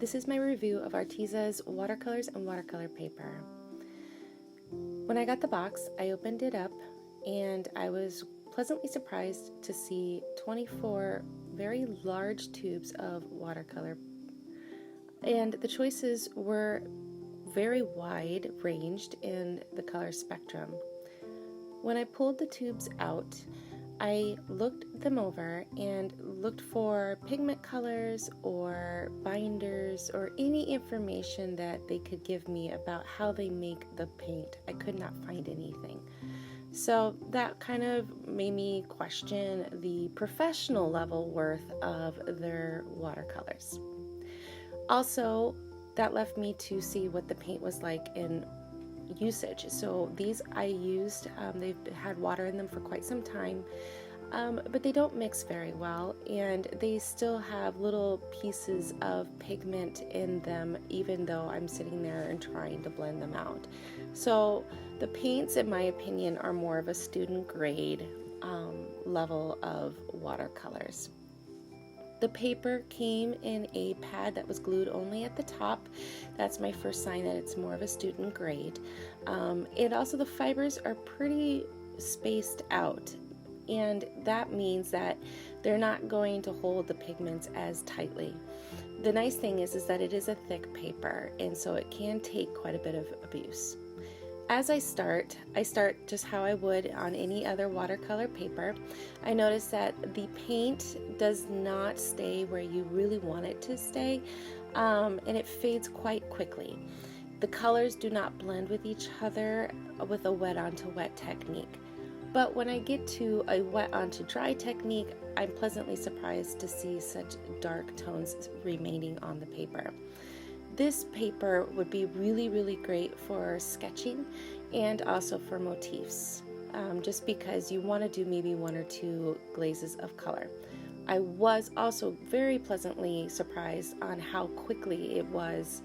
This is my review of Arteza's watercolors and watercolor paper. When I got the box, I opened it up and I was pleasantly surprised to see 24 very large tubes of watercolor. And the choices were very wide ranged in the color spectrum. When I pulled the tubes out, I looked them over and looked for pigment colors or binders or any information that they could give me about how they make the paint. I could not find anything. So that kind of made me question the professional level worth of their watercolors. Also, that left me to see what the paint was like in usage. So these I used, they've had water in them for quite some time, but they don't mix very well, and they still have little pieces of pigment in them even though I'm sitting there and trying to blend them out. So the paints, in my opinion, are more of a student grade level of watercolors. The paper came in a pad that was glued only at the top. That's my first sign that it's more of a student grade. And also the fibers are pretty spaced out, and that means that they're not going to hold the pigments as tightly. The nice thing is that it is a thick paper, and so it can take quite a bit of abuse. As I start just how I would on any other watercolor paper. I notice that the paint does not stay where you really want it to stay, and it fades quite quickly. The colors do not blend with each other with a wet onto wet technique. But when I get to a wet onto dry technique, I'm pleasantly surprised to see such dark tones remaining on the paper. This paper would be really, really great for sketching and also for motifs, just because you want to do maybe one or two glazes of color. I was also very pleasantly surprised on how quickly it was,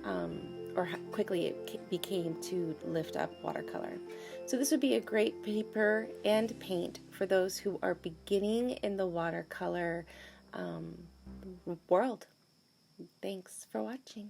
or how quickly it became to lift up watercolor. So this would be a great paper and paint for those who are beginning in the watercolor world. Thanks for watching.